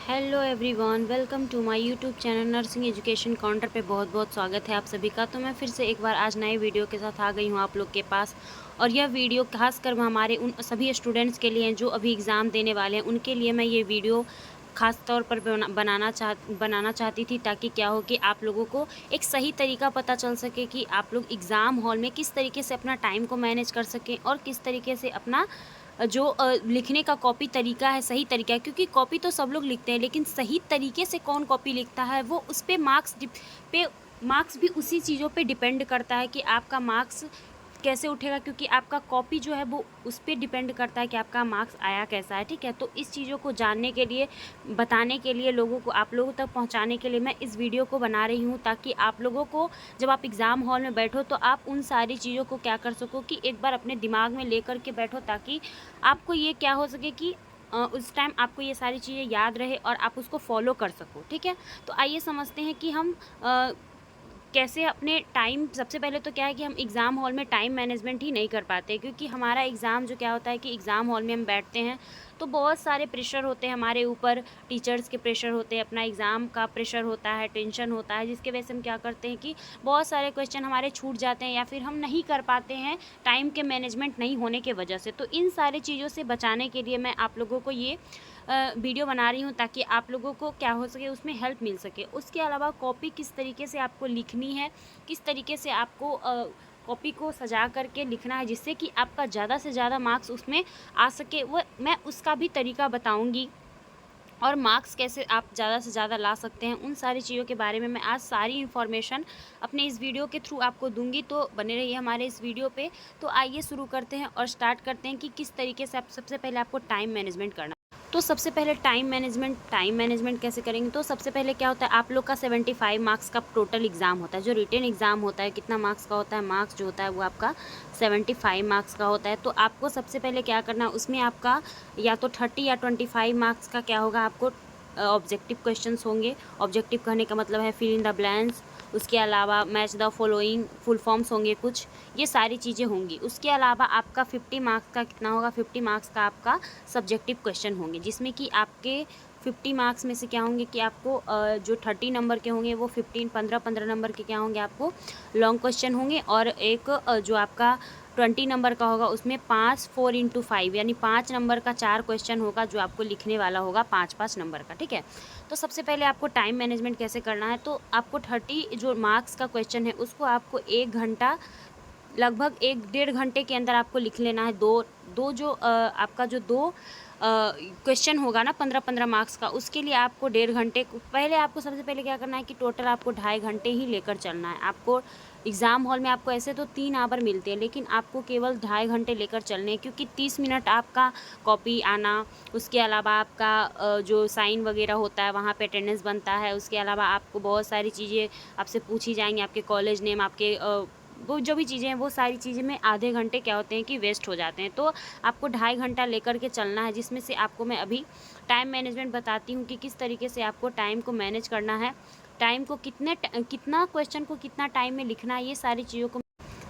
Hello everyone, welcome to my YouTube channel nursing education counter पे बहुत बहुत स्वागत है आप सभी का। तो मैं फिर से एक बार आज नए वीडियो के साथ आ गई हूँ आप लोग के पास। और यह वीडियो खासकर हमारे उन सभी स्टूडेंट्स के लिए जो अभी एग्ज़ाम देने वाले हैं उनके लिए मैं ये वीडियो ख़ास तौर पर बनाना चाहती थी, ताकि क्या हो कि आप लोगों को एक सही तरीका पता चल सके कि आप लोग एग्ज़ाम हॉल में किस तरीके से अपना टाइम को मैनेज कर सकें और किस तरीके से अपना जो लिखने का कॉपी तरीका है सही तरीका है। क्योंकि कॉपी तो सब लोग लिखते हैं, लेकिन सही तरीके से कौन कॉपी लिखता है वो उस पे मार्क्स भी उसी चीज़ों पे डिपेंड करता है कि आपका मार्क्स कैसे उठेगा। क्योंकि आपका कॉपी जो है वो उस पे डिपेंड करता है कि आपका मार्क्स आया कैसा है। ठीक है, तो इस चीज़ों को जानने के लिए, बताने के लिए, लोगों को आप लोगों तक पहुंचाने के लिए मैं इस वीडियो को बना रही हूं, ताकि आप लोगों को जब आप एग्ज़ाम हॉल में बैठो तो आप उन सारी चीज़ों को क्या कर सको कि एक बार अपने दिमाग में लेकर के बैठो, ताकि आपको ये क्या हो सके कि उस टाइम आपको ये सारी चीज़ें याद रहे और आप उसको फॉलो कर सको। ठीक है, तो आइए समझते हैं कि हम कैसे अपने टाइम, सबसे पहले तो क्या है कि हम एग्ज़ाम हॉल में टाइम मैनेजमेंट ही नहीं कर पाते। क्योंकि हमारा एग्ज़ाम जो क्या होता है कि एग्ज़ाम हॉल में हम बैठते हैं तो बहुत सारे प्रेशर होते हैं हमारे ऊपर। टीचर्स के प्रेशर होते हैं, अपना एग्ज़ाम का प्रेशर होता है, टेंशन होता है, जिसके वजह से हम क्या करते हैं कि बहुत सारे क्वेश्चन हमारे छूट जाते हैं या फिर हम नहीं कर पाते हैं टाइम के मैनेजमेंट नहीं होने के वजह से। तो इन सारी चीज़ों से बचाने के लिए मैं आप लोगों को ये वीडियो बना रही हूँ, ताकि आप लोगों को क्या हो सके, उसमें हेल्प मिल सके। उसके अलावा कॉपी किस तरीके से आपको लिखनी है, किस तरीके से आपको कॉपी को सजा करके लिखना है जिससे कि आपका ज़्यादा से ज़्यादा मार्क्स उसमें आ सके, वो मैं उसका भी तरीका बताऊँगी। और मार्क्स कैसे आप ज़्यादा से ज़्यादा ला सकते हैं, उन सारी चीज़ों के बारे में मैं आज सारी इन्फॉर्मेशन अपने इस वीडियो के थ्रू आपको दूंगी। तो बने रहिए हमारे इस वीडियो पे। तो आइए शुरू करते हैं और स्टार्ट करते हैं कि किस तरीके से आप सबसे पहले आपको टाइम मैनेजमेंट करना। तो सबसे पहले टाइम मैनेजमेंट कैसे करेंगे। तो सबसे पहले क्या होता है, आप लोग का 75 मार्क्स का टोटल एग्ज़ाम होता है। जो रिटन एग्ज़ाम होता है कितना मार्क्स का होता है, मार्क्स जो होता है वो आपका 75 मार्क्स का होता है। तो आपको सबसे पहले क्या करना है, उसमें आपका या तो 30 या 25 मार्क्स का क्या होगा, आपको ऑब्जेक्टिव क्वेश्चंस होंगे। ऑब्जेक्टिव कहने का मतलब है फिल इन द ब्लैंक्स। उसके अलावा match the following full forms होंगे कुछ, ये सारी चीज़ें होंगी। उसके अलावा आपका 50 मार्क्स का कितना होगा, 50 मार्क्स का आपका सब्जेक्टिव क्वेश्चन होंगे, जिसमें कि आपके 50 मार्क्स में से क्या होंगे कि आपको जो 30 नंबर के होंगे वो 15 नंबर के क्या होंगे, आपको लॉन्ग क्वेश्चन होंगे। और एक जो आपका 20 नंबर का होगा उसमें 4 × 5 यानी 5 नंबर का 4 क्वेश्चन होगा, जो आपको लिखने वाला होगा 5 नंबर का। ठीक है, तो सबसे पहले आपको टाइम मैनेजमेंट कैसे करना है। तो आपको 30 जो मार्क्स का क्वेश्चन है उसको आपको 1 घंटा, लगभग 1 डेढ़ घंटे के अंदर आपको लिख लेना है। दो दो जो आपका जो दो क्वेश्चन होगा ना 15 मार्क्स का, उसके लिए आपको 1.5 घंटे पहले आपको सबसे पहले क्या करना है कि टोटल आपको 2.5 घंटे ही लेकर चलना है। आपको एग्ज़ाम हॉल में आपको ऐसे तो 3 आवर मिलते हैं, लेकिन आपको केवल 2.5 घंटे लेकर चलने हैं। क्योंकि 30 मिनट आपका कॉपी आना, उसके अलावा आपका जो साइन वगैरह होता है वहाँ पे अटेंडेंस बनता है। उसके अलावा आपको बहुत सारी चीज़ें आपसे पूछी जाएंगी, आपके कॉलेज नेम, आपके वो जो भी चीज़ें हैं, वो सारी चीज़ें में आधे घंटे क्या होते हैं कि वेस्ट हो जाते हैं। तो आपको 2.5 घंटा लेकर के चलना है, जिसमें से आपको मैं अभी टाइम मैनेजमेंट बताती हूँ कि किस तरीके से आपको टाइम को मैनेज करना है, टाइम को कितना क्वेश्चन को कितना टाइम में लिखना है, ये सारी चीज़ों को।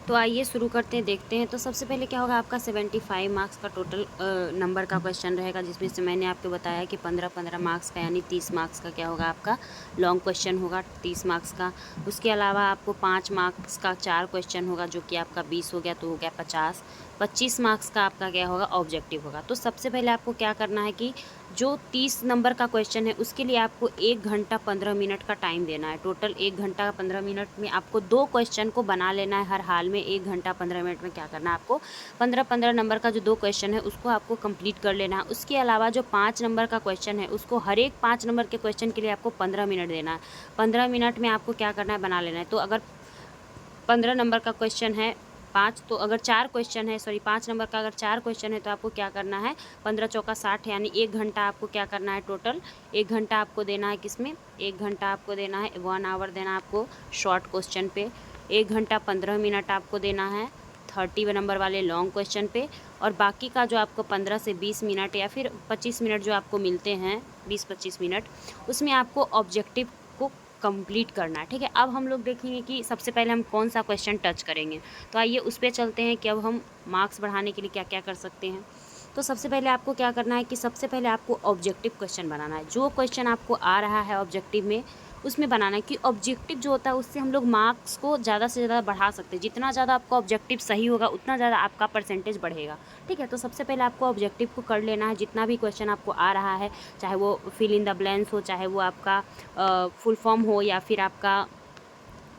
तो आइए शुरू करते हैं, देखते हैं। तो सबसे पहले क्या होगा, आपका 75 मार्क्स का टोटल नंबर का क्वेश्चन रहेगा, जिसमें से मैंने आपको बताया कि 15 मार्क्स का यानी 30 मार्क्स का क्या होगा, आपका लॉन्ग क्वेश्चन होगा 30 मार्क्स का। उसके अलावा आपको 5 मार्क्स का 4 क्वेश्चन होगा, जो कि आपका 20 हो गया, तो हो गया 50। 25 मार्क्स का आपका क्या होगा, ऑब्जेक्टिव होगा। तो सबसे पहले आपको क्या करना है कि जो 30 नंबर का क्वेश्चन है उसके लिए आपको 1 घंटा 15 मिनट का टाइम देना है। टोटल 1 घंटा 15 मिनट में आपको 2 क्वेश्चन को बना लेना है। हर हाल में 1 घंटा 15 मिनट में क्या करना है, आपको 15 नंबर का जो 2 क्वेश्चन है उसको आपको कंप्लीट कर लेना है। उसके अलावा जो 5 नंबर का क्वेश्चन है उसको हर एक 5 नंबर के क्वेश्चन के लिए आपको 15 मिनट देना है। 15 मिनट में आपको क्या करना है, बना लेना है। तो अगर 15 नंबर का क्वेश्चन है 5, तो अगर 4 क्वेश्चन है, सॉरी 5 नंबर का अगर 4 क्वेश्चन है, तो आपको क्या करना है, 15 चौका 60 यानी 1 घंटा आपको क्या करना है, टोटल 1 घंटा आपको देना है। किसमें 1 घंटा आपको देना है, 1 आवर देना है आपको शॉर्ट क्वेश्चन पे। 1 घंटा 15 मिनट आपको देना है 30 नंबर वाले लॉन्ग क्वेश्चन पे। और बाकी का जो आपको 15 से 20 मिनट या फिर 25 मिनट जो आपको मिलते हैं, 20-25 मिनट, उसमें आपको ऑब्जेक्टिव को कंप्लीट करना है। ठीक है, अब हम लोग देखेंगे कि सबसे पहले हम कौन सा क्वेश्चन टच करेंगे। तो आइए उस पर चलते हैं कि अब हम मार्क्स बढ़ाने के लिए क्या क्या कर सकते हैं। तो सबसे पहले आपको क्या करना है कि सबसे पहले आपको ऑब्जेक्टिव क्वेश्चन बनाना है। जो क्वेश्चन आपको आ रहा है ऑब्जेक्टिव में, उसमें बनाना है कि ऑब्जेक्टिव जो होता है उससे हम लोग मार्क्स को ज़्यादा से ज़्यादा बढ़ा सकते हैं। जितना ज़्यादा आपका ऑब्जेक्टिव सही होगा उतना ज़्यादा आपका परसेंटेज बढ़ेगा। ठीक है, तो सबसे पहले आपको ऑब्जेक्टिव को कर लेना है। जितना भी क्वेश्चन आपको आ रहा है, चाहे वो फिल इन द ब्लैंक्स हो, चाहे वो आपका फुल फॉर्म हो, या फिर आपका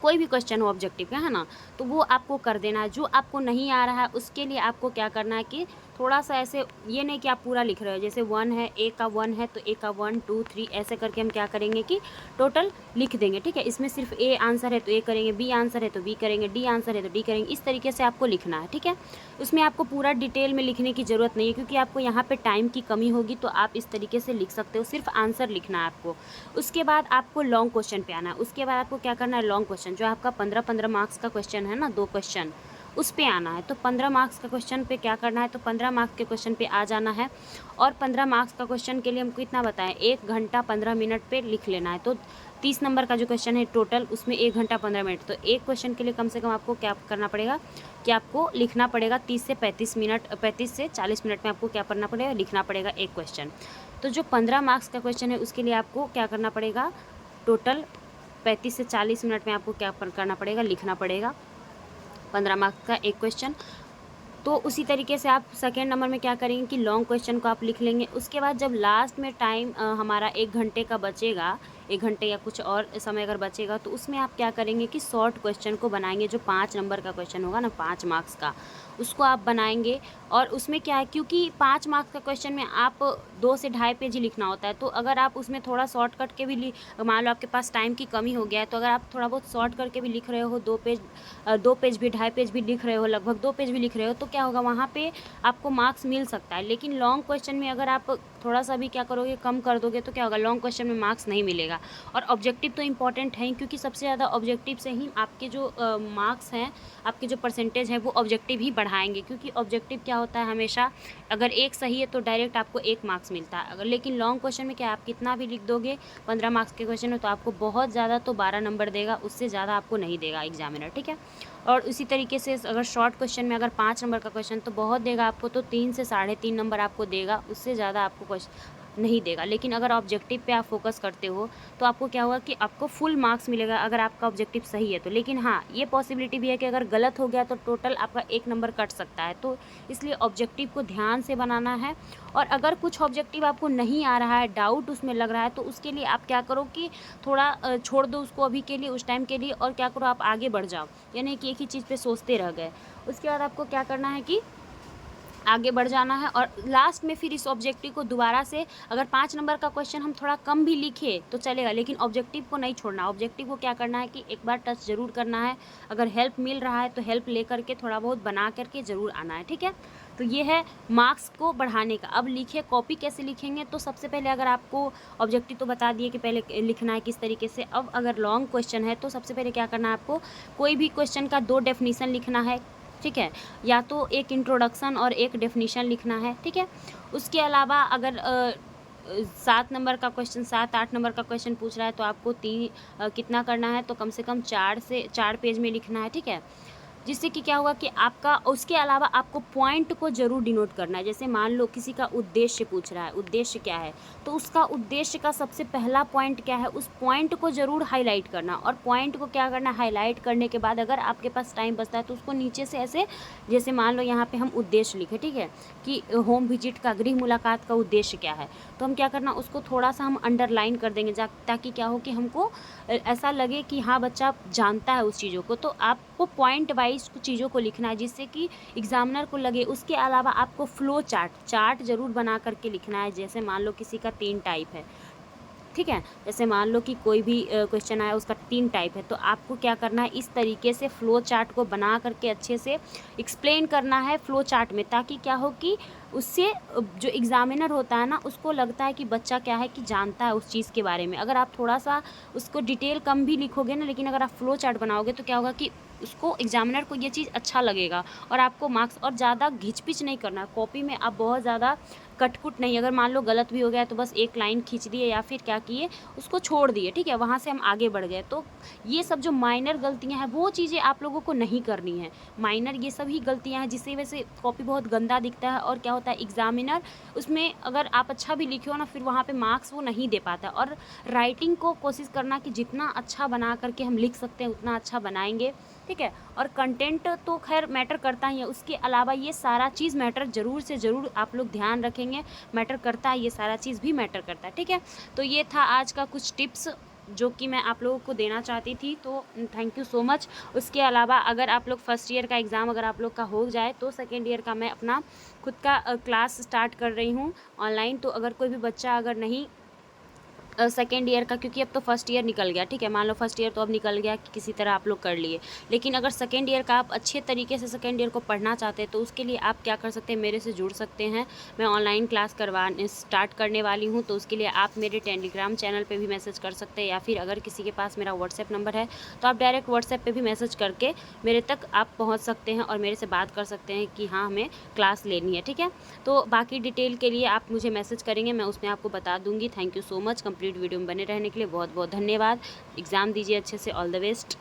कोई भी क्वेश्चन हो ऑब्जेक्टिव का, है ना, तो वो आपको कर देना है। जो आपको नहीं आ रहा है उसके लिए आपको क्या करना है कि थोड़ा सा ऐसे, ये नहीं कि आप पूरा लिख रहे हो, जैसे 1 है, ए का 1 है तो ए का 1 2 3 ऐसे करके हम क्या करेंगे कि टोटल लिख देंगे। ठीक है, इसमें सिर्फ ए आंसर है तो ए करेंगे, बी आंसर है तो बी करेंगे, डी आंसर है तो डी करेंगे। इस तरीके से आपको लिखना है। ठीक है, उसमें आपको पूरा डिटेल में लिखने की ज़रूरत नहीं है, क्योंकि आपको यहाँ पे टाइम की कमी होगी, तो आप इस तरीके से लिख सकते हो। सिर्फ आंसर लिखना है आपको। उसके बाद आपको लॉन्ग क्वेश्चन पे आना है। उसके बाद आपको क्या करना है, लॉन्ग क्वेश्चन जो आपका 15-15 मार्क्स का क्वेश्चन है ना, 2 क्वेश्चन, उस पे आना है। तो 15 मार्क्स का क्वेश्चन पे क्या करना है, तो 15 मार्क्स के क्वेश्चन पे आ जाना है। और 15 मार्क्स का क्वेश्चन के लिए हमको इतना बताएं, 1 घंटा 15 मिनट पे लिख लेना है। तो 30 नंबर का जो क्वेश्चन है टोटल, उसमें 1 घंटा 15 मिनट, तो एक क्वेश्चन के लिए कम से कम आपको क्या करना पड़ेगा कि आपको लिखना पड़ेगा 30 से 35 मिनट, 35 से 40 मिनट में आपको क्या करना पड़ेगा, लिखना पड़ेगा एक क्वेश्चन। तो जो 15 मार्क्स का क्वेश्चन है उसके लिए आपको क्या करना पड़ेगा, टोटल 35 से 40 मिनट में आपको क्या करना पड़ेगा, लिखना पड़ेगा 15 मार्क्स का एक क्वेश्चन। तो उसी तरीके से आप सेकेंड नंबर में क्या करेंगे कि लॉन्ग क्वेश्चन को आप लिख लेंगे। उसके बाद जब लास्ट में टाइम हमारा 1 घंटे का बचेगा, 1 घंटे या कुछ और समय अगर बचेगा, तो उसमें आप क्या करेंगे कि शॉर्ट क्वेश्चन को बनाएंगे। जो 5 नंबर का क्वेश्चन होगा ना, 5 मार्क्स का, उसको आप बनाएंगे। और उसमें क्या है, क्योंकि 5 मार्क्स का क्वेश्चन में आप 2 से ढाई पेज ही लिखना होता है, तो अगर आप उसमें थोड़ा शॉर्ट कट के भी मान लो आपके पास टाइम की कमी हो गया है, तो अगर आप थोड़ा बहुत शॉर्ट करके भी लिख रहे हो, 2 पेज, 2 पेज भी, ढाई पेज भी लिख रहे हो, लगभग 2 पेज भी लिख रहे हो, तो क्या होगा, वहाँ पे आपको मार्क्स मिल सकता है। लेकिन लॉन्ग क्वेश्चन में अगर आप थोड़ा सा भी क्या करोगे, कम कर दोगे, तो क्या होगा, लॉन्ग क्वेश्चन में मार्क्स नहीं मिलेगा। और ऑब्जेक्टिव तो इंपॉर्टेंट है, क्योंकि सबसे ज़्यादा ऑब्जेक्टिव से ही आपके जो मार्क्स हैं, आपके जो परसेंटेज है वो ऑब्जेक्टिव ही बढ़ाएंगे। क्योंकि ऑब्जेक्टिव क्या होता है, हमेशा अगर एक सही है तो डायरेक्ट आपको 1 मार्क्स मिलता है। अगर लेकिन लॉन्ग क्वेश्चन में क्या, आप कितना भी लिख दोगे 15 मार्क्स के क्वेश्चन में, तो आपको बहुत ज़्यादा तो 12 नंबर देगा, उससे ज़्यादा आपको नहीं देगा एग्जामिनर। ठीक है, और उसी तरीके से अगर शॉर्ट क्वेश्चन में अगर 5 नंबर का क्वेश्चन, तो बहुत देगा आपको, तो 3 से 3.5 नंबर आपको देगा, उससे ज़्यादा आपको क्वेश्चन नहीं देगा। लेकिन अगर ऑब्जेक्टिव पे आप फोकस करते हो, तो आपको क्या होगा कि आपको फुल मार्क्स मिलेगा अगर आपका ऑब्जेक्टिव सही है तो। लेकिन हाँ, ये पॉसिबिलिटी भी है कि अगर गलत हो गया तो टोटल आपका 1 नंबर कट सकता है। तो इसलिए ऑब्जेक्टिव को ध्यान से बनाना है। और अगर कुछ ऑब्जेक्टिव आपको नहीं आ रहा है, डाउट उसमें लग रहा है, तो उसके लिए आप क्या करो कि थोड़ा छोड़ दो उसको अभी के लिए, उस टाइम के लिए, और क्या करो, आप आगे बढ़ जाओ। यानी कि एक ही चीज़ पे सोचते रह गए। उसके बाद आपको क्या करना है कि आगे बढ़ जाना है। और लास्ट में फिर इस ऑब्जेक्टिव को दोबारा से, अगर 5 नंबर का क्वेश्चन हम थोड़ा कम भी लिखे तो चलेगा, लेकिन ऑब्जेक्टिव को नहीं छोड़ना। ऑब्जेक्टिव को क्या करना है कि एक बार टच ज़रूर करना है। अगर हेल्प मिल रहा है तो हेल्प ले करके थोड़ा बहुत बना करके ज़रूर आना है। ठीक है, तो ये है मार्क्स को बढ़ाने का। अब लिखिए, कॉपी कैसे लिखेंगे, तो सबसे पहले अगर आपको ऑब्जेक्टिव तो बता दिए कि पहले लिखना है किस तरीके से। अब अगर लॉन्ग क्वेश्चन है तो सबसे पहले क्या करना है आपको, कोई भी क्वेश्चन का 2 डेफिनीशन लिखना है। ठीक है, या तो एक इंट्रोडक्शन और एक डेफिनीशन लिखना है। ठीक है, उसके अलावा अगर 7 नंबर का क्वेश्चन, 7-8 नंबर का क्वेश्चन पूछ रहा है, तो आपको कितना करना है, तो कम से कम 4 पेज में लिखना है। ठीक है, जिससे कि क्या होगा कि आपका, उसके अलावा आपको पॉइंट को ज़रूर डिनोट करना है। जैसे मान लो किसी का उद्देश्य पूछ रहा है, उद्देश्य क्या है, तो उसका उद्देश्य का सबसे पहला पॉइंट क्या है, उस पॉइंट को ज़रूर हाईलाइट करना। और पॉइंट को क्या करना, हाईलाइट करने के बाद अगर आपके पास टाइम बचता है तो उसको नीचे से ऐसे, जैसे मान लो यहाँ पे हम उद्देश्य लिखे, ठीक है, कि होम विजिट का, गृह मुलाकात का उद्देश्य क्या है, तो हम क्या करना, उसको थोड़ा सा हम अंडरलाइन कर देंगे, ताकि क्या हो कि हमको ऐसा लगे कि हाँ, बच्चा जानता है उस चीज़ों को। तो आपको पॉइंट वाइज चीज़ों को लिखना है, जिससे कि एग्जामिनर को लगे। उसके अलावा आपको फ्लो चार्ट ज़रूर बना करके लिखना है। जैसे मान लो किसी का 3 टाइप है, ठीक है, जैसे मान लो कि कोई भी क्वेश्चन आया, उसका 3 टाइप है, तो आपको क्या करना है, इस तरीके से फ्लो चार्ट को बना करके अच्छे से एक्सप्लेन करना है फ्लो चार्ट में, ताकि क्या हो कि उससे जो एग्ज़ामिनर होता है ना, उसको लगता है कि बच्चा क्या है कि जानता है उस चीज़ के बारे में। अगर आप थोड़ा सा उसको डिटेल कम भी लिखोगे ना, लेकिन अगर आप फ्लो चार्ट बनाओगे तो क्या होगा कि उसको, एग्ज़ामिनर को ये चीज़ अच्छा लगेगा और आपको मार्क्स। और ज़्यादा घिच पिच नहीं करना, कॉपी में आप बहुत ज़्यादा कटकुट नहीं, अगर मान लो गलत भी हो गया तो बस एक लाइन खींच दिए या फिर क्या किए उसको छोड़ दिए, ठीक है, वहाँ से हम आगे बढ़ गए। तो ये सब जो माइनर गलतियाँ हैं वो चीज़ें आप लोगों को नहीं करनी है। माइनर ये सब ही गलतियाँ हैं जिसकी वजह से कॉपी बहुत गंदा दिखता है, और क्या होता है एग्जामिनर उसमें अगर आप अच्छा भी लिखे हो ना फिर वहाँ पे मार्क्स वो नहीं दे पाता। और राइटिंग को कोशिश करना कि जितना अच्छा बना करके हम लिख सकते हैं उतना अच्छा बनाएंगे, ठीक है। और कंटेंट तो खैर मैटर करता ही है, उसके अलावा ये सारा चीज़ मैटर ज़रूर से ज़रूर आप लोग ध्यान रखेंगे, मैटर करता है, ये सारा चीज़ भी मैटर करता है, ठीक है। तो ये था आज का कुछ टिप्स जो कि मैं आप लोगों को देना चाहती थी, तो थैंक यू सो मच। उसके अलावा अगर आप लोग फर्स्ट ईयर का एग्ज़ाम अगर आप लोग का हो जाए तो सेकेंड ईयर का मैं अपना खुद का क्लास स्टार्ट कर रही हूँ ऑनलाइन। तो अगर कोई भी बच्चा अगर नहीं सेकेंड ईयर का, क्योंकि अब तो फर्स्ट ईयर निकल गया, ठीक है, मान लो फर्स्ट ईयर तो अब निकल गया कि किसी तरह आप लोग कर लिए, लेकिन अगर सेकेंड ईयर का आप अच्छे तरीके से सेकेंड ईयर को पढ़ना चाहते हैं तो उसके लिए आप क्या कर सकते हैं, मेरे से जुड़ सकते हैं। मैं ऑनलाइन क्लास स्टार्ट करने वाली हूँ, तो उसके लिए आप मेरे टेलीग्राम चैनल पर भी मैसेज कर सकते हैं, या फिर अगर किसी के पास मेरा व्हाट्सएप नंबर है तो आप डायरेक्ट व्हाट्सएप पर भी मैसेज करके मेरे तक आप पहुँच सकते हैं और मेरे से बात कर सकते हैं कि हाँ हमें क्लास लेनी है, ठीक है। तो बाकी डिटेल के लिए आप मुझे मैसेज करेंगे, मैं उसमें आपको बता दूँगी। Thank you so much complete video में बने रहने के लिए बहुत बहुत धन्यवाद। एग्ज़ाम दीजिए अच्छे से, ऑल द बेस्ट।